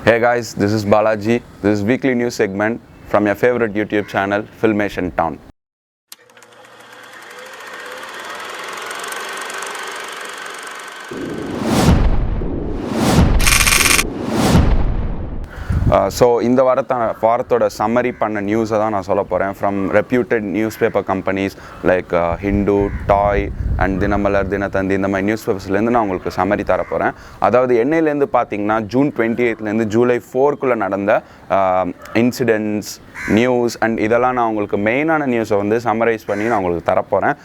Hey guys, this is Balaji. This is weekly news segment from your favorite YouTube channel, Filmation Town. So இந்த வாரத்தோட summary பண்ண நியூஸை தான் நான் சொல்ல போகிறேன் from reputed news paper companies like Hindu, TOI and Dinamalar, Dinathanthi, இந்த மாதிரி நியூஸ் பேப்பர்ஸ்லேருந்து நான் உங்களுக்கு சம்மரி தர போகிறேன். அதாவது என்னையிலேருந்து பார்த்தீங்கன்னா ஜூன் 28லேருந்து ஜூலை 4க்குள்ளே நடந்த இன்சிடென்ட்ஸ், நியூஸ் அண்ட் இதெல்லாம் நான் உங்களுக்கு மெயினான நியூஸை வந்து சம்மரைஸ் பண்ணி நான் உங்களுக்கு தரப்போகிறேன்.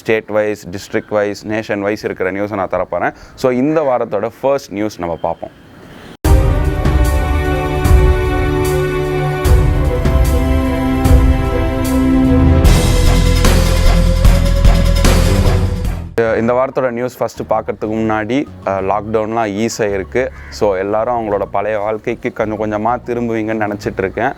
State wise, district wise, nation wise இருக்கிற நியூஸை நான் தரப்போகிறேன். ஸோ இந்த வாரத்தோட ஃபர்ஸ்ட் நியூஸ் நம்ம பார்ப்போம். இந்த வாரத்தோட நியூஸ் ஃபஸ்ட்டு பார்க்குறதுக்கு முன்னாடி லாக்டவுன்லாம் ஈஸியாக இருக்குது. ஸோ எல்லோரும் அவங்களோட பழைய வாழ்க்கைக்கு கொஞ்சம் கொஞ்சமாக திரும்புவீங்கன்னு நினச்சிட்ருக்கேன்.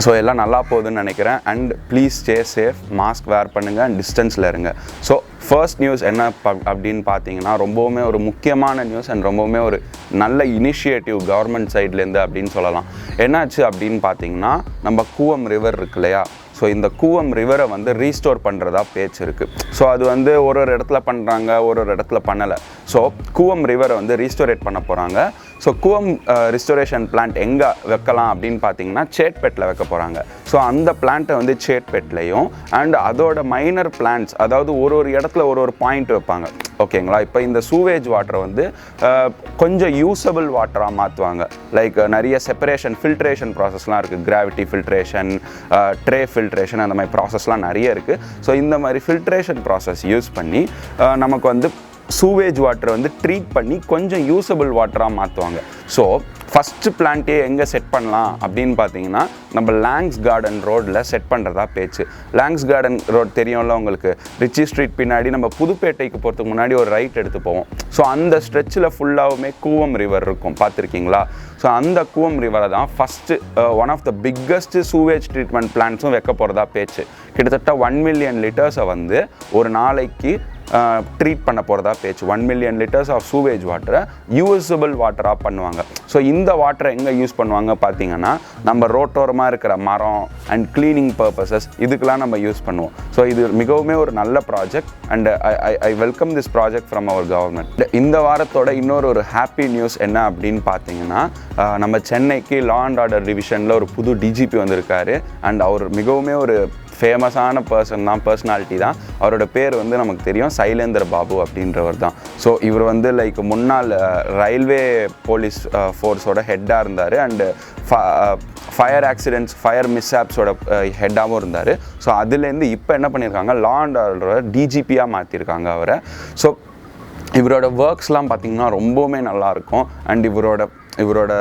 ஸோ எல்லாம் நல்லா போகுதுன்னு நினைக்கிறேன். And please stay safe, mask வேர் பண்ணுங்கள் அண்ட் டிஸ்டன்ஸில் இருங்க. ஸோ ஃபர்ஸ்ட் நியூஸ் என்ன அப்படின்னு பார்த்தீங்கன்னா ரொம்பவுமே ஒரு முக்கியமான நியூஸ் அண்ட் ரொம்பவுமே ஒரு நல்ல இனிஷியேட்டிவ் கவர்மெண்ட் சைட்லேருந்து அப்படின்னு சொல்லலாம். என்னாச்சு அப்படின்னு பார்த்தீங்கன்னா நம்ம கூவம் ரிவர் இருக்கு இல்லையா, ஸோ இந்த கூவம் ரிவரை வந்து ரீஸ்டோர் பண்ணுறதா பேச்சு இருக்குது. ஸோ அது வந்து ஒரு இடத்துல பண்ணுறாங்க, ஒரு இடத்துல பண்ணலை. ஸோ கூவம் ரிவரை வந்து ரீஸ்டோரேட் பண்ண போகிறாங்க. ஸோ கூவம் ரிஸ்டோரேஷன் பிளான்ட் எங்கே வைக்கலாம் அப்படின்னு பார்த்தீங்கன்னா சேட்பேட்டில் வைக்க போகிறாங்க. ஸோ அந்த பிளான்ட்டை வந்து சேட்பேட்லேயும் அண்ட் அதோட மைனர் பிளான்ட்ஸ், அதாவது ஒரு இடத்துல ஒரு பாயிண்ட் வைப்பாங்க, ஓகேங்களா. இப்போ இந்த சூவேஜ் வாட்டரை வந்து கொஞ்சம் யூஸபிள் வாட்டராக மாற்றுவாங்க. லைக் நிறைய செப்பரேஷன், ஃபில்ட்ரேஷன் ப்ராசஸ்லாம் இருக்குது. கிராவிட்டி ஃபில்ட்ரேஷன், ட்ரே ஃபில்ட்ரேஷன், அந்த மாதிரி ப்ராசஸ்லாம் நிறைய இருக்குது. ஸோ இந்த மாதிரி ஃபில்ட்ரேஷன் ப்ராசஸ் யூஸ் பண்ணி நமக்கு வந்து சூவேஜ் வாட்டரை வந்து ட்ரீட் பண்ணி கொஞ்சம் யூஸபிள் வாட்டராக மாற்றுவாங்க. ஸோ ஃபஸ்ட்டு பிளான்ட்டே எங்கே செட் பண்ணலாம் அப்படின்னு பார்த்தீங்கன்னா நம்ம லாங்ஸ் கார்டன் ரோடில் செட் பண்ணுறதா பேச்சு. லாங்ஸ் கார்டன் ரோட் தெரியும்ல உங்களுக்கு, ரிச்சி ஸ்ட்ரீட் பின்னாடி நம்ம புதுப்பேட்டைக்கு போகிறதுக்கு முன்னாடி ஒரு ரைட் எடுத்து போவோம். ஸோ அந்த ஸ்ட்ரெச்சில் ஃபுல்லாகவுமே கூவம் ரிவர் இருக்கும், பார்த்துருக்கீங்களா. ஸோ அந்த கூவம் ரிவரை தான் first one of the biggest sewage treatment பிளான்ட்ஸும் வைக்க போகிறதா பேச்சு. கிட்டத்தட்ட 1 மில்லியன் லிட்டர்ஸை வந்து ஒரு நாளைக்கு ட்ரீட் பண்ண போகிறதா பேச்சு. 1 மில்லியன் லிட்டர்ஸ் ஆஃப் சூவேஜ் வாட்டரை யூஸபிள் வாட்டராக பண்ணுவாங்க. ஸோ இந்த வாட்டரை எங்கே யூஸ் பண்ணுவாங்க பார்த்தீங்கன்னா நம்ம ரோட்டோரமாக இருக்கிற மரம் அண்ட் க்ளீனிங் பர்பஸஸ் இதுக்கெலாம் நம்ம யூஸ் பண்ணுவோம். ஸோ இது மிகவுமே ஒரு நல்ல project and I welcome this project from our government. இந்த வாரத்தோட இன்னொரு ஹாப்பி நியூஸ் என்ன அப்படின்னு பார்த்தீங்கன்னா நம்ம சென்னைக்கு லா அண்ட் ஆர்டர் டிவிஷனில் ஒரு புது டிஜிபி வந்திருக்காரு. அண்ட் அவர் மிகவுமே ஒரு ஃபேமஸான பர்சனாலிட்டி தான். அவரோட பேர் வந்து நமக்கு தெரியும், சைலேந்திர பாபு அப்படின்றவர் தான். ஸோ இவர் வந்து லைக் முன்னாள் ரயில்வே போலீஸ் ஃபோர்ஸோட ஹெட்டாக இருந்தார் அண்டு ஃபயர் ஆக்சிடென்ட்ஸ், ஃபயர் மிஸ்ஹாப்ஸோட ஹெட்டாகவும் இருந்தார். ஸோ அதுலேருந்து இப்போ என்ன பண்ணியிருக்காங்க, லா அண்ட் ஆர்டரோட டிஜிபியாக மாற்றிருக்காங்க அவரை. ஸோ இவரோட ஒர்க்ஸ்லாம் பார்த்திங்கன்னா ரொம்பவுமே நல்லாயிருக்கும். அண்ட் இவரோட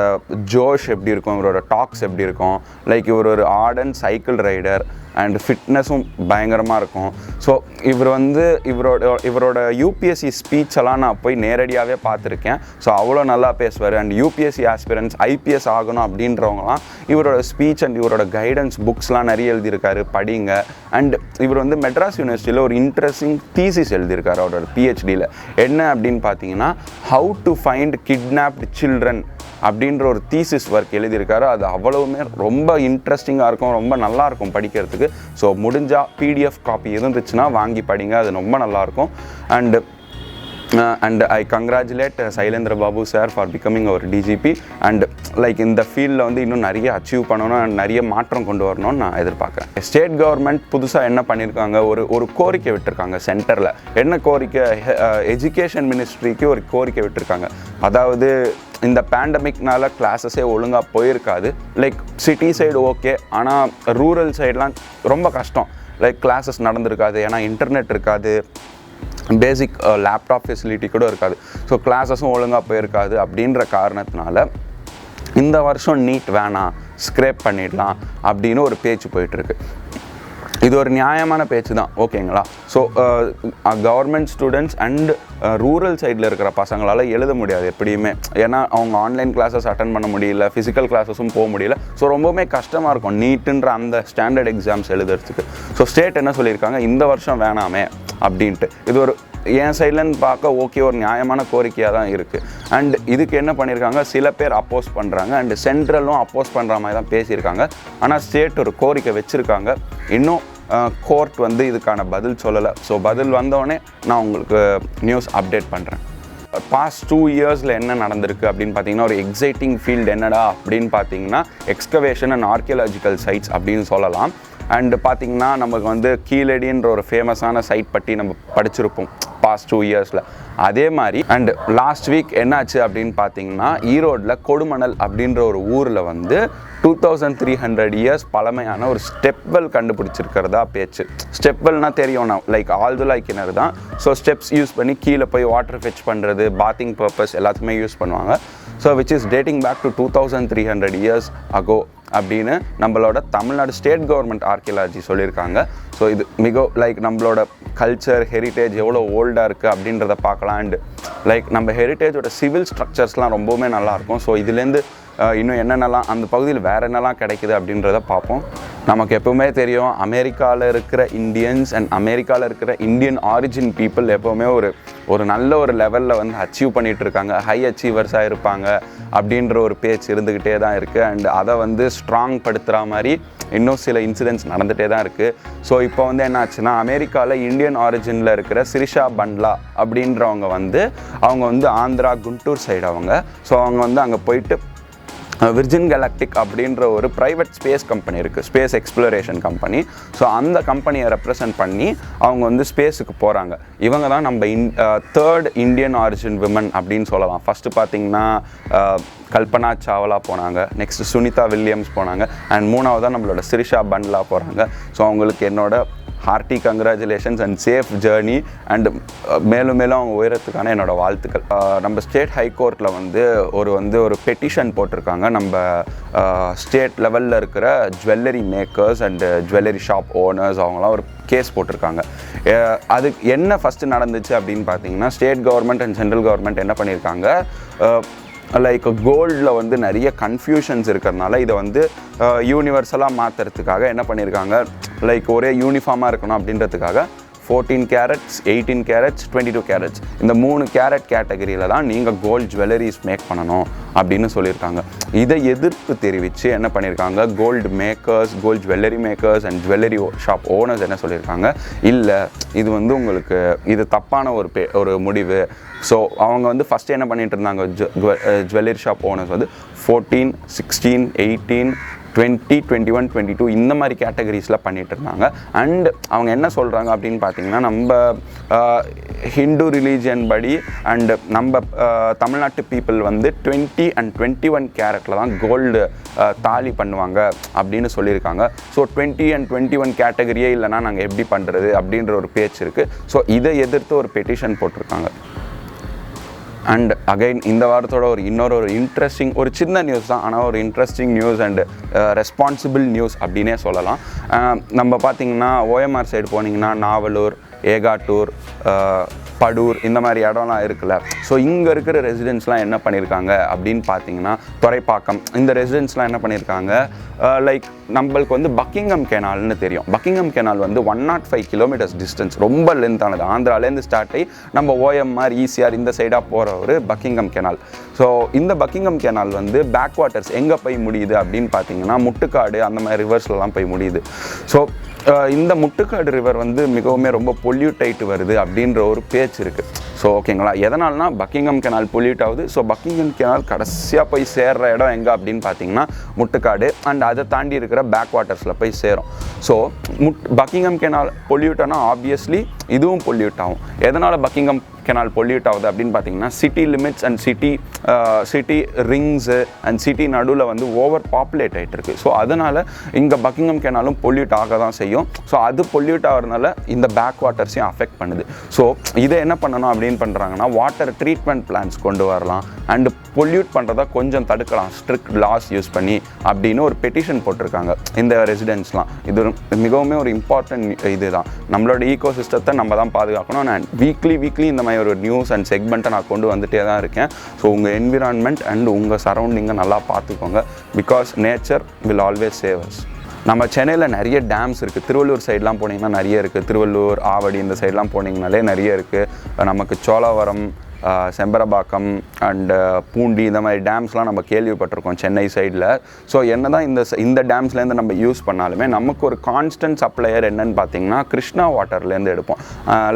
ஜோஷ் எப்படி இருக்கும், இவரோட டாக்ஸ் எப்படி இருக்கும், லைக் இவர் ஒரு ஆர்டன் சைக்கிள் ரைடர் அண்ட் ஃபிட்னஸும் பயங்கரமாக இருக்கும். ஸோ இவர் வந்து இவரோட யூபிஎஸ்சி ஸ்பீச்செல்லாம் நான் போய் நேரடியாகவே பார்த்துருக்கேன். ஸோ அவ்வளோ நல்லா பேசுவார். அண்ட் யூபிஎஸ்சி ஆஸ்பிரன்ஸ், ஐபிஎஸ் ஆகணும் அப்படின்றவங்களாம் இவரோட ஸ்பீச் அண்ட் இவரோட கைடன்ஸ் புக்ஸ்லாம் நிறைய எழுதியிருக்காரு, படிங்க. அண்ட் இவர் வந்து மெட்ராஸ் யூனிவர்சிட்டியில் ஒரு இன்ட்ரெஸ்டிங் தீசிஸ் எழுதியிருக்காரு அவரோட பிஹெச்டியில். என்ன அப்படின்னு பார்த்தீங்கன்னா how to find kidnapped children அப்படின்ற ஒரு தீசிஸ் ஒர்க் எழுதியிருக்காரு. அது அவ்வளவுமே ரொம்ப இன்ட்ரெஸ்டிங்காக இருக்கும், ரொம்ப நல்லாயிருக்கும் படிக்கிறதுக்கு. ஸோ முடிஞ்சால் பிடிஎஃப் காப்பி இருந்துச்சுன்னா வாங்கி படிங்க, அது ரொம்ப நல்லாயிருக்கும். And I congratulate Sylendra Babu sir for becoming our DGP. And like இந்த ஃபீல்டில் வந்து இன்னும் நிறைய அச்சீவ் பண்ணணும் அண்ட் நிறைய மாற்றம் கொண்டு வரணும்னு நான் எதிர்பார்க்குறேன். ஸ்டேட் கவர்மெண்ட் புதுசாக என்ன பண்ணியிருக்காங்க, ஒரு கோரிக்கை விட்டுருக்காங்க சென்டரில். என்ன கோரிக்கை, எஜுகேஷன் மினிஸ்ட்ரிக்கு ஒரு கோரிக்கை விட்டுருக்காங்க. அதாவது இந்த பேண்டமிக்னால கிளாஸஸே ஒழுங்காக போயிருக்காது. லைக் சிட்டி சைடு ஓகே, ஆனால் ரூரல் சைட்லாம் ரொம்ப கஷ்டம். லைக் கிளாஸஸ் நடந்திருக்காது, ஏன்னா இன்டர்நெட் இருக்காது, பேசிக் லேப்டாப் ஃபெசிலிட்டி கூட இருக்காது. ஸோ கிளாஸஸும் ஒழுங்காக போயிருக்காது. அப்படின்ற காரணத்தினால இந்த வருஷம் நீட் வேணாம், ஸ்க்ரேப் பண்ணிடலாம் அப்படின்னு ஒரு பேச்சு போயிட்டுருக்கு. இது ஒரு நியாயமான பேச்சு தான், ஓகேங்களா. So government students and rural சைடில் இருக்கிற பசங்களால் எழுத முடியாது எப்படியுமே, ஏன்னா அவங்க ஆன்லைன் கிளாஸஸ் அட்டன் பண்ண முடியல, ஃபிசிக்கல் கிளாஸஸும் போக முடியல. ஸோ ரொம்பவுமே கஷ்டமாக இருக்கும் நீட்டுன்ற அந்த ஸ்டாண்டர்ட் எக்ஸாம்ஸ் எழுதுறதுக்கு. ஸோ ஸ்டேட் என்ன சொல்லியிருக்காங்க, இந்த வருஷம் வேணாமே அப்படின்ட்டு. இது ஒரு என் சைட்லன்னு பார்க்க ஓகே ஒரு நியாயமான கோரிக்கையாக தான் இருக்குது. அண்ட் இதுக்கு என்ன பண்ணியிருக்காங்க, சில பேர் அப்போஸ் பண்ணுறாங்க அண்டு சென்ட்ரலும் அப்போஸ் பண்ணுற மாதிரி தான் பேசியிருக்காங்க. ஆனால் ஸ்டேட் ஒரு கோரிக்கை வச்சுருக்காங்க. இன்னும் கோர்ட் வந்து இதுக்கான பதில் சொல்லலை. ஸோ பதில் வந்தோடனே நான் உங்களுக்கு நியூஸ் அப்டேட் பண்ணுறேன். பாஸ்ட் 2 இயர்ஸில் என்ன நடந்திருக்கு அப்படின்னு பார்த்தீங்கன்னா, ஒரு எக்ஸைட்டிங் ஃபீல்டு என்னடா அப்படின்னு பார்த்தீங்கன்னா எக்ஸ்கவேஷன் அண்ட் ஆர்கியாலஜிக்கல் சைட்ஸ் அப்படின்னு சொல்லலாம். அண்டு பார்த்திங்கன்னா நமக்கு வந்து கீழடின்ற ஒரு ஃபேமஸான சைட் பற்றி நம்ம படிச்சிருப்போம் பாஸ்ட் 2 இயர்ஸில். அதே மாதிரி அண்டு லாஸ்ட் வீக் என்னாச்சு அப்படின்னு பார்த்தீங்கன்னா, ஈரோடில் கொடுமணல் அப்படின்ற ஒரு ஊரில் வந்து 2300 இயர்ஸ் பழமையான ஒரு ஸ்டெப்வெல் கண்டுபிடிச்சிருக்கிறதா பேச்சு. ஸ்டெப்வெல்னால் தெரியும், லைக் ஆழ்துளை கிணறு தான். ஸோ ஸ்டெப்ஸ் யூஸ் பண்ணி கீழே போய் வாட்டர் ஃபெச் பண்ணுறது, பாத்திங் பர்பஸ் எல்லாத்துக்குமே யூஸ் பண்ணுவாங்க. So which is dating back to 2300 years ago அப்படின்னு நம்மளோட தமிழ்நாடு ஸ்டேட் கவர்மெண்ட் ஆர்கியாலஜி சொல்லியிருக்காங்க. ஸோ இது லைக் நம்மளோட கல்ச்சர் ஹெரிட்டேஜ் எவ்வளோ ஓல்டாக இருக்குது அப்படின்றத பார்க்கலாம். அண்டு லைக் நம்ம ஹெரிட்டேஜோட சிவில் ஸ்ட்ரக்சர்ஸ்லாம் ரொம்பவுமே நல்லாயிருக்கும். ஸோ இதுலேருந்து இன்னும் என்னென்னலாம் அந்த பகுதியில் வேறு என்னெல்லாம் கிடைக்குது அப்படின்றத பார்ப்போம். நமக்கு எப்போவுமே தெரியும், அமெரிக்காவில் இருக்கிற இந்தியன்ஸ் அண்ட் அமெரிக்காவில் இருக்கிற இந்தியன் ஆரிஜின் பீப்புள் எப்போவுமே ஒரு நல்ல ஒரு லெவலில் வந்து அச்சீவ் பண்ணிகிட்டு இருக்காங்க, ஹை அச்சீவர்ஸாக இருப்பாங்க அப்படின்ற ஒரு பேச்சு இருந்துக்கிட்டே தான் இருக்குது. அண்ட் அதை வந்து ஸ்ட்ராங் படுத்துகிற மாதிரி இன்னும் சில இன்சிடென்ட்ஸ் நடந்துகிட்டே தான் இருக்குது. ஸோ இப்போ வந்து என்ன ஆச்சுன்னா, அமெரிக்காவில் இந்தியன் ஆரிஜினில் இருக்கிற சிரிஷா பண்ட்லா அப்படின்றவங்க வந்து அவங்க வந்து ஆந்திரா குண்டூர் சைடு அவங்க. ஸோ அவங்க வந்து அங்கே போயிட்டு விர்ஜின் கேலக்டிக் அப்படின்ற ஒரு ப்ரைவேட் ஸ்பேஸ் கம்பெனி இருக்குது, ஸ்பேஸ் எக்ஸ்ப்ளோரேஷன் கம்பெனி. ஸோ அந்த கம்பெனியை ரெப்ரசன்ட் பண்ணி அவங்க வந்து ஸ்பேஸுக்கு போகிறாங்க. இவங்க தான் நம்ம தேர்ட் இந்தியன் ஆரிஜின் விமன் அப்படின்னு சொல்லலாம். ஃபஸ்ட்டு பார்த்திங்கன்னா கல்பனா சாவ்லா போனாங்க, நெக்ஸ்ட் சுனிதா வில்லியம்ஸ் போனாங்க, அண்ட் மூணாவது தான் நம்மளோட சிரிஷா பண்ட்லா போகிறாங்க. ஸோ அவங்களுக்கு என்னோட hearty congratulations and safe journey and மேலும் மேலும் அவங்க உயரத்துக்கான என்னோடய வாழ்த்துக்கள். நம்ம ஸ்டேட் ஹைகோர்ட்டில் வந்து ஒரு பெட்டிஷன் போட்டிருக்காங்க. நம்ம ஸ்டேட் லெவலில் இருக்கிற jewellery makers and jewellery shop owners அவங்களாம் ஒரு கேஸ் போட்டிருக்காங்க. அதுக்கு என்ன ஃபஸ்ட்டு நடந்துச்சு அப்படின்னு பார்த்தீங்கன்னா, state government and central government என்ன பண்ணியிருக்காங்க, லைக் கோல்டில் வந்து நிறைய கன்ஃபியூஷன்ஸ் இருக்கிறதுனால இதை வந்து யூனிவர்சலாக மாற்றுறதுக்காக என்ன பண்ணியிருக்காங்க, லைக் ஒரே யூனிஃபார்மாக இருக்கணும் அப்படின்றதுக்காக 14 கேரட்ஸ், 18 கேரட்ஸ், 22 கேரட்ஸ் இந்த 3 கேரட் கேட்டகரியில் தான் நீங்கள் கோல்டு ஜுவல்லரிஸ் மேக் பண்ணணும் அப்படின்னு சொல்லியிருக்காங்க. இதை எதிர்ப்பு தெரிவித்து என்ன பண்ணியிருக்காங்க, gold makers, gold jewellery makers and jewellery shop owners என்ன சொல்லியிருக்காங்க, இல்லை இது வந்து உங்களுக்கு இது தப்பான ஒரு முடிவு. ஸோ அவங்க வந்து ஃபஸ்ட்டு என்ன பண்ணிகிட்டு இருந்தாங்க, ஜுவல்லரி ஷாப் ஓனர்ஸ் வந்து 14, 16, 18, 20, 21, 22 இந்த மாதிரி கேட்டகரிஸில் பண்ணிகிட்டு இருந்தாங்க. அண்ட் அவங்க என்ன சொல்கிறாங்க அப்படின்னு பார்த்தீங்கன்னா, நம்ம ஹிந்து ரிலீஜியன் படி அண்டு நம்ம தமிழ்நாட்டு பீப்புள் வந்து 20 and 21 கேரட்டில் தான் கோல்டு தாலி பண்ணுவாங்க அப்படின்னு சொல்லியிருக்காங்க. ஸோ 20 and 21 கேட்டகரியே இல்லைனா நாங்கள் எப்படி பண்ணுறது அப்படின்ற ஒரு பேச்சு இருக்குது. ஸோ இதை எதிர்த்து ஒரு பெட்டிஷன் போட்டிருக்காங்க. அண்ட் அகைன் இந்த வாரத்தோட இன்னொரு இன்ட்ரெஸ்டிங் ஒரு சின்ன நியூஸ் தான், ஆனால் ஒரு interesting news and responsible news அப்படின்னே சொல்லலாம். நம்ம பார்த்திங்கன்னா OMR சைடு போனீங்கன்னா நாவலூர், ஏகாட்டூர், படூர் இந்த மாதிரி இடம்லாம் இருக்குல்ல. ஸோ இங்கே இருக்கிற ரெசிடென்ட்ஸ்லாம் என்ன பண்ணியிருக்காங்க அப்படின்னு பார்த்தீங்கன்னா, துறைப்பாக்கம் இந்த ரெசிடென்ட்ஸ்லாம் என்ன பண்ணியிருக்காங்க, லைக் நம்மளுக்கு வந்து பக்கிங்ஹாம் கெனால்னு தெரியும். பக்கிங்ஹாம் கெனால் வந்து 105 கிலோமீட்டர்ஸ் டிஸ்டன்ஸ், ரொம்ப லென்த்தானது. ஆந்திராலேருந்து ஸ்டார்ட் ஆகி நம்ம OMR, ECR இந்த சைடாக போகிற ஒரு பக்கிங்ஹாம் கெனால். ஸோ இந்த பக்கிங்ஹாம் கெனால் வந்து பேக் வாட்டர்ஸ் எங்கே போய் முடியுது அப்படின்னு பார்த்தீங்கன்னா, முட்டுக்காடு அந்த மாதிரி ரிவர்ஸ்லாம் போய் முடியுது. ஸோ இந்த முட்டுக்காடு ரிவர் வந்து மிகவும் ரொம்ப பொல்யூட் ஆகிட்டு வருது அப்படின்ற ஒரு பேச்சு இருக்குது. ஸோ ஓகேங்களா, எதனால்னா பக்கிங்ஹாம் கெனால் பொல்யூட் ஆகுது. ஸோ பக்கிங்ஹாம் கெனால் கடைசியாக போய் சேர்கிற இடம் எங்கே அப்படின்னு பார்த்தீங்கன்னா முட்டுக்காடு, அண்ட் அதை தாண்டி இருக்கிற பேக் வாட்டர்ஸில் போய் சேரும். ஸோ பக்கிங்ஹாம் கெனால் பொல்யூட் ஆனால் ஆப்வியஸ்லி இதுவும் பொல்யூட் ஆகும். எதனால் பக்கிங்ஹாம் கெனால் பொல்யூட் ஆகுது அப்படின்னு பார்த்தீங்கன்னா, city limits and city rings and city நடுவில் வந்து ஓவர் பாப்புலேட் ஆகிட்டு இருக்குது. ஸோ அதனால் இங்கே பக்கிங்ஹாம் கெனாலும் பொல்யூட் ஆக தான் செய்யும். ஸோ அது பொல்யூட் ஆகிறதுனால இந்த பேக் வாட்டர்ஸையும் அஃபெக்ட் பண்ணுது. ஸோ இதை என்ன பண்ணணும் அப்படின்னு பண்ணுறாங்கன்னா, வாட்டர் ட்ரீட்மெண்ட் பிளான்ஸ் கொண்டு வரலாம் அண்டு பொல்யூட் பண்ணுறதா கொஞ்சம் தடுக்கலாம் ஸ்ட்ரிக்ட் லாஸ் யூஸ் பண்ணி அப்படின்னு ஒரு பெட்டிஷன் போட்டிருக்காங்க இந்த ரெசிடென்ட்ஸ்லாம். இது மிகவும் ஒரு இம்பார்ட்டன்ட் இது தான். நம்மளோட ஈகோ சிஸ்டத்தை நம்ம தான் பாதுகாக்கணும். நான் வீக்லி இந்த மாதிரி ஒரு நியூஸ் அண்ட் செக்மெண்ட்டை நான் கொண்டு வந்துகிட்டே தான் இருக்கேன். ஸோ உங்கள் என்விரான்மெண்ட் அண்ட் உங்கள் சரௌண்டிங்கை நல்லா பார்த்துக்கோங்க. Because nature will always save us. நம்ம சென்னையில் நிறைய டேம்ஸ் இருக்குது. திருவள்ளூர் சைட்லாம் போனீங்கன்னா நிறைய இருக்குது. திருவள்ளூர், ஆவடி இந்த சைட்லாம் போனீங்கனாலே நிறைய இருக்குது. நமக்கு சோழவரம், செம்பரபாக்கம் அண்டு பூண்டி இந்த மாதிரி டேம்ஸ்லாம் நம்ம கேள்விப்பட்டிருக்கோம் சென்னை சைடில். ஸோ என்ன தான் இந்த டேம்ஸ்லேருந்து நம்ம யூஸ் பண்ணாலுமே நமக்கு ஒரு கான்ஸ்டன்ட் சப்ளையர் என்னன்னு பார்த்தீங்கன்னா கிருஷ்ணா வாட்டர்லேருந்து எடுப்போம்.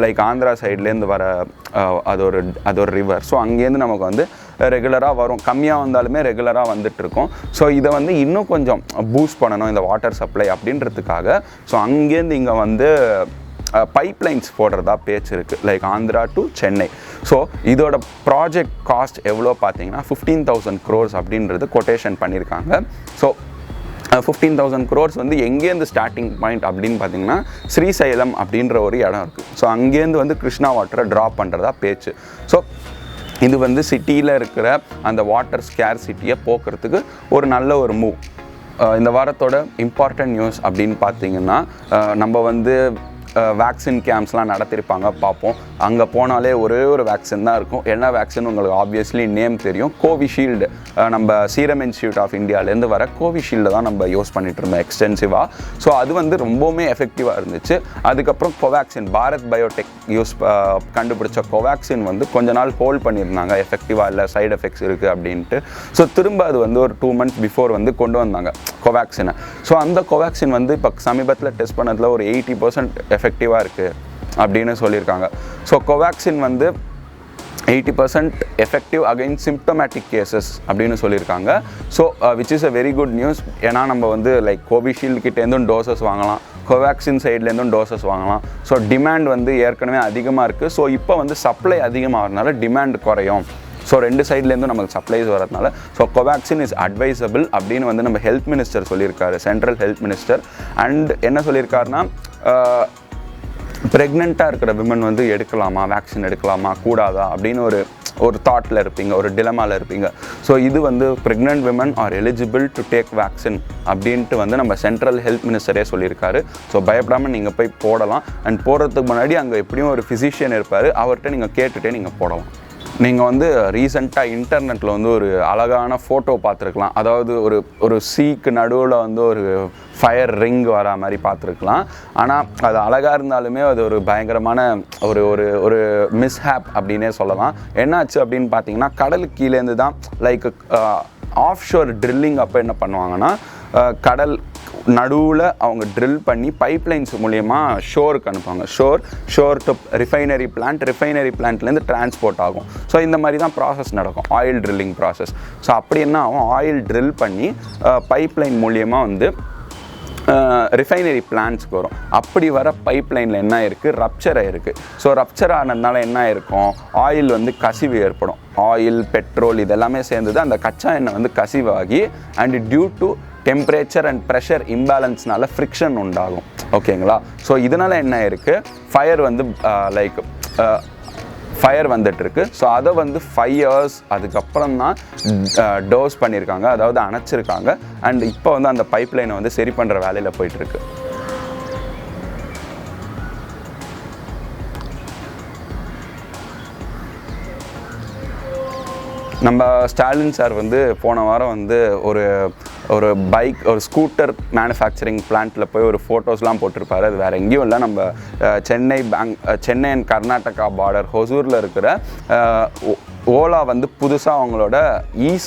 லைக் ஆந்திரா சைட்லேருந்து வர அது ஒரு ரிவர். ஸோ அங்கேருந்து நமக்கு வந்து ரெகுலராக வரும். கம்மியாக வந்தாலுமே ரெகுலராக வந்துட்டுருக்கோம். ஸோ இதை வந்து இன்னும் கொஞ்சம் பூஸ்ட் பண்ணணும் இந்த வாட்டர் சப்ளை அப்படின்றதுக்காக. ஸோ அங்கேருந்து இங்கே வந்து பைப்லைன்ஸ் போடுறதா பேச்சு இருக்குது, like Andhra to Chennai. So இதோட ப்ராஜெக்ட் காஸ்ட் எவ்வளோ பார்த்தீங்கன்னா 15,000 crores அப்படின்றது கொட்டேஷன் பண்ணியிருக்காங்க. ஸோ 15,000 crores வந்து எங்கேருந்து ஸ்டார்டிங் பாயிண்ட் அப்படின்னு பார்த்தீங்கன்னா ஸ்ரீசைலம் அப்படின்ற ஒரு இடம் இருக்குது. ஸோ அங்கேருந்து வந்து கிருஷ்ணா வாட்டரை ட்ராப் பண்ணுறதா பேச்சு. ஸோ இது வந்து சிட்டியில் இருக்கிற அந்த வாட்டர் ஸ்கேர்சிட்டியை போக்குறதுக்கு ஒரு நல்ல ஒரு மூவ். இந்த வாரத்தோட இம்பார்ட்டன்ட் நியூஸ் அப்படின்னு பார்த்தீங்கன்னா நம்ம வந்து வேக்சின் கேம்ப்ஸ்லாம் நடத்திருப்பாங்க, பார்ப்போம். அங்கே போனாலே ஒரே ஒரு வேக்சின் தான் இருக்கும். என்ன வேக்சின் உங்களுக்கு ஆப்வியஸ்லி நேம் தெரியும், கோவிஷீல்டு. நம்ம சீரம் இன்ஸ்டியூட் ஆஃப் இந்தியாவிலேருந்து வர கோவிஷீல்டு தான் நம்ம யூஸ் பண்ணிகிட்டு இருந்தோம் எக்ஸ்டென்சிவாக. ஸோ அது வந்து ரொம்பவுமே எஃபெக்டிவாக இருந்துச்சு. அதுக்கப்புறம் கோவேக்சின், பாரத் பயோடெக் கண்டுபிடிச்ச கோவேக்சின் வந்து கொஞ்ச நாள் ஹோல்ட் பண்ணியிருந்தாங்க, எஃபெக்டிவாக இல்லை, சைடு எஃபெக்ட்ஸ் இருக்குது அப்படின்ட்டு. ஸோ திரும்ப அது வந்து ஒரு 2 months பிஃபோர் வந்து கொண்டு வந்தாங்க கோவேக்சினை. ஸோ அந்த கோவேக்சின் வந்து இப்போ சமீபத்தில் டெஸ்ட் பண்ணதில் ஒரு 80% எஃபெக்டிவாக இருக்குது அப்படின்னு சொல்லியிருக்காங்க. ஸோ கோவேக்சின் வந்து 80% எஃபெக்டிவ் அகைன்ஸ்ட் சிம்டமேட்டிக் கேசஸ் அப்படின்னு சொல்லியிருக்காங்க. So which is a very good news. ஏன்னா நம்ம வந்து லைக் கோவிஷீல்டு கிட்டேருந்தும் டோசஸ் வாங்கலாம், கோவேக்சின் சைட்லேருந்தும் டோசஸ் வாங்கலாம். ஸோ டிமாண்ட் வந்து ஏற்கனவே அதிகமாக இருக்குது. ஸோ இப்போ வந்து சப்ளை அதிகமாகிறதுனால டிமாண்ட் குறையும். ஸோ 2 சைட்லேருந்தும் நமக்கு சப்ளைஸ் வரதுனால ஸோ கோவேக்சின் இஸ் அட்வைசபிள் அப்படின்னு வந்து நம்ம ஹெல்த் மினிஸ்டர் சொல்லியிருக்காரு, சென்ட்ரல் ஹெல்த் மினிஸ்டர். அண்ட் என்ன சொல்லியிருக்காருன்னா ப்ரெக்னெண்ட்டாக இருக்கிற விமன் வந்து எடுக்கலாமா, வேக்சின் எடுக்கலாமா கூடாதா அப்படின்னு ஒரு தாட்டில் இருப்பீங்க, ஒரு டிலமாவில் இருப்பீங்க. ஸோ இது வந்து pregnant women are eligible to take vaccine அப்படின்ட்டு வந்து நம்ம சென்ட்ரல் ஹெல்த் மினிஸ்டரே சொல்லியிருக்காரு. ஸோ பயப்படாமல் நீங்கள் போய் போடலாம். அண்ட் போடுறதுக்கு முன்னாடி அங்கே எப்படியும் ஒரு ஃபிசிஷியன் இருப்பார், அவர்கிட்ட நீங்கள் கேட்டுகிட்டே நீங்கள் போடலாம். நீங்கள் வந்து ரீசெண்டாக இன்டர்நெட்டில் வந்து ஒரு அழகான ஃபோட்டோ பார்த்துருக்கலாம். அதாவது ஒரு சீக்கு நடுவில் வந்து ஒரு ஃபயர் ரிங் வர மாதிரி பார்த்துருக்கலாம். ஆனால் அது அழகாக இருந்தாலுமே அது ஒரு பயங்கரமான ஒரு மிஸ்ஹேப் அப்படின்னே சொல்லலாம். என்னாச்சு அப்படின்னு பார்த்தீங்கன்னா கடலுக்கு கீழேருந்து தான் லைக் ஆஃப் ஷோர் ட்ரில்லிங் அப்போ என்ன பண்ணுவாங்கன்னா கடல் நடுவில் அவங்க ட்ரில் பண்ணி பைப்லைன்ஸ் மூலயமா ஷோருக்கு அனுப்புவாங்க. ஷோர் டு ரிஃபைனரி பிளான்ட்லேருந்து டிரான்ஸ்போர்ட் ஆகும். ஸோ இந்த மாதிரி தான் ப்ராசஸ் நடக்கும், ஆயில் ட்ரில்லிங் ப்ராசஸ். ஸோ அப்படி என்ன ஆகும், ஆயில் ட்ரில் பண்ணி பைப்லைன் மூலயமா வந்து ரிஃபைனரி பிளான்ட்ஸ்க்கு வரும். அப்படி வர பைப்லைனில் என்ன இருக்குது, ரப்சர் ஆகிருக்கு. ஸோ ரப்சர் ஆனதுனால என்ன இருக்கும், ஆயில் வந்து கசிவு ஏற்படும். ஆயில், பெட்ரோல் இதெல்லாமே சேர்ந்தது அந்த கச்சா எண்ணெய் வந்து கசிவாகி and due to temperature and pressure இம்பேலன்ஸ்னால ஃப்ரிக்ஷன் உண்டாகும். ஓகேங்களா? ஸோ இதனால் என்ன இருக்குது, ஃபயர் வந்து ஃபயர் வந்துட்டுருக்கு. ஸோ அதை வந்து 5 years அதுக்கப்புறம் தான் டோஸ் பண்ணியிருக்காங்க, அதாவது அணைச்சிருக்காங்க. அண்ட் இப்போ வந்து அந்த பைப்லைனை வந்து சரி பண்ணுற வேலையில் போயிட்டுருக்கு. நம்ம ஸ்டாலின் சார் வந்து போன வாரம் வந்து ஒரு பைக், ஒரு ஸ்கூட்டர் மேனுஃபேக்சரிங் பிளான்ட்டில் போய் ஒரு ஃபோட்டோஸ்லாம் போட்டிருப்பாரு. அது வேறு எங்கேயும் இல்லை, நம்ம சென்னை அண்ட் கர்நாடகா பார்டர் ஹொசூரில் இருக்கிற ஓலா வந்து புதுசாக அவங்களோட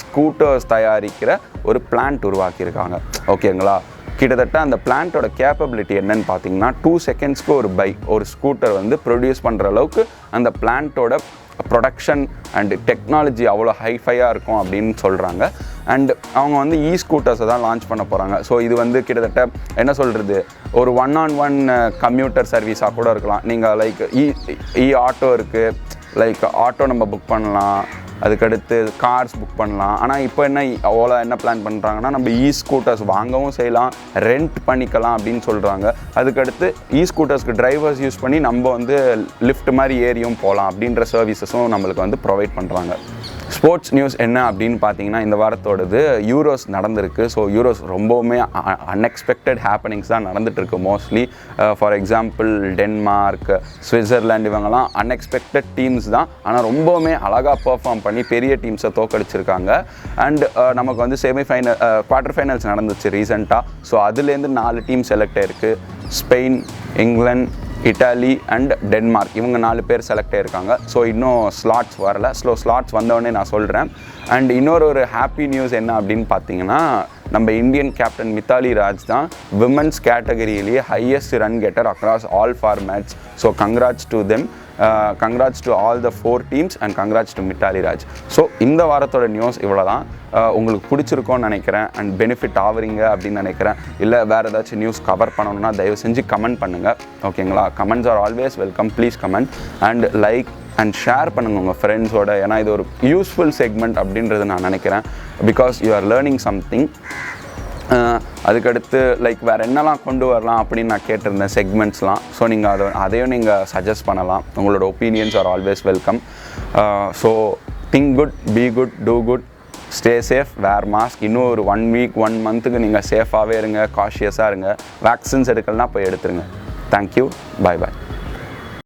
ஸ்கூட்டர்ஸ் தயாரிக்கிற ஒரு பிளான்ட் உருவாக்கியிருக்காங்க. ஓகேங்களா? கிட்டத்தட்ட அந்த பிளான்ட்டோட கேப்பபிலிட்டி என்னன்னு பார்த்தீங்கன்னா 2 secondsக்கு ஒரு ஸ்கூட்டர் வந்து ப்ரொடியூஸ் பண்ணுற அளவுக்கு அந்த பிளான்ட்டோட ப்ரொடக்ஷன் அண்டு டெக்னாலஜி அவ்வளோ ஹைஃபையாக இருக்கும் அப்படின்னு சொல்கிறாங்க. அண்ட் அவங்க வந்து ஸ்கூட்டர்ஸை தான் லான்ச் பண்ண போகிறாங்க. ஸோ இது வந்து கிட்டத்தட்ட என்ன சொல்கிறது, ஒரு 1-on-1 கம்யூட்டர் சர்வீஸாக கூட இருக்கலாம். நீங்கள் லைக் ஆட்டோ இருக்குது, லைக் ஆட்டோ நம்ம புக் பண்ணலாம், அதுக்கடுத்து கார்ஸ் புக் பண்ணலாம். ஆனால் இப்போ ஓலா என்ன பிளான் பண்ணுறாங்கன்னா நம்ம ஸ்கூட்டர்ஸ் வாங்கவும் செய்யலாம், ரெண்ட் பண்ணிக்கலாம் அப்படின்னு சொல்கிறாங்க. அதுக்கடுத்து ஸ்கூட்டர்ஸ்க்கு டிரைவர்ஸ் யூஸ் பண்ணி நம்ம வந்து லிஃப்ட் மாதிரி ஏரியும் போகலாம் அப்படின்ற சர்வீசஸும் நம்மளுக்கு வந்து ப்ரொவைட் பண்ணுறாங்க. ஸ்போர்ட்ஸ் நியூஸ் என்ன அப்படின்னு பார்த்தீங்கன்னா இந்த வாரத்தோடது யூரோஸ் நடந்திருக்கு. ஸோ யூரோஸ் ரொம்பவுமே அன்எக்ஸ்பெக்டட் ஹேப்பனிங்ஸ் தான் நடந்துகிட்ருக்கு mostly. For example Denmark, Switzerland இவங்கெல்லாம் அன்எக்ஸ்பெக்டட் டீம்ஸ் தான். ஆனால் ரொம்பவுமே அழகாக பெர்ஃபார்ம் பண்ணி பெரிய டீம்ஸை தோக்கடிச்சிருக்காங்க. அண்ட் நமக்கு வந்து செமிஃபைனல் குவார்ட்டர் ஃபைனல்ஸ் நடந்துச்சு ரீசெண்டாக. ஸோ அதுலேருந்து 4 டீம் செலக்ட் ஆயிருக்கு. Spain, England, Italy and Denmark இவங்க 4 பேர் செலக்ட் ஆகிருக்காங்க. ஸோ இன்னும் ஸ்லாட்ஸ் வரல. ஸ்லாட்ஸ் வந்தோடனே நான் சொல்கிறேன். அண்ட் இன்னொரு ஹாப்பி நியூஸ் என்ன அப்படின்னு பார்த்தீங்கன்னா நம்ம இந்தியன் கேப்டன் மித்தாலி ராஜ் தான் விமென்ஸ் கேட்டகரியிலேயே highest run getter across all formats. So congrats to them. Congrats to all the 4 teams and congrats to Mithali Raj. So இந்த வாரத்தோட நியூஸ் இவ்வளோ தான். உங்களுக்கு பிடிச்சிருக்கோன்னு நினைக்கிறேன் அண்ட் பெனிஃபிட் ஆகுறீங்க அப்படின்னு நினைக்கிறேன். இல்லை வேறு ஏதாச்சும் நியூஸ் கவர் பண்ணணுன்னா தயவு செஞ்சு கமெண்ட் பண்ணுங்கள். ஓகேங்களா? Comments R always welcome. Please comment and like and share பண்ணுங்கள் உங்கள் ஃப்ரெண்ட்ஸோட. ஏன்னா இது ஒரு யூஸ்ஃபுல் செக்மெண்ட் அப்படின்றது நான் நினைக்கிறேன். Because you are learning something. அதுக்கடுத்து லைக் வேறு என்னெல்லாம் கொண்டு வரலாம் அப்படின்னு நான் கேட்டிருந்தேன் செக்மெண்ட்ஸ்லாம். ஸோ நீங்கள் அதையும் நீங்கள் சஜஸ்ட் பண்ணலாம். உங்களோட opinions are always welcome. So think good, be good, do good, stay safe, wear mask. இன்னும் ஒரு 1 வீக் 1 மந்த்துக்கு நீங்கள் சேஃபாகவே இருங்க, காஷியஸாக இருங்க. வேக்சின்ஸ் எடுக்கலனா போய் எடுத்துருங்க. தேங்க்யூ. பாய் பாய்.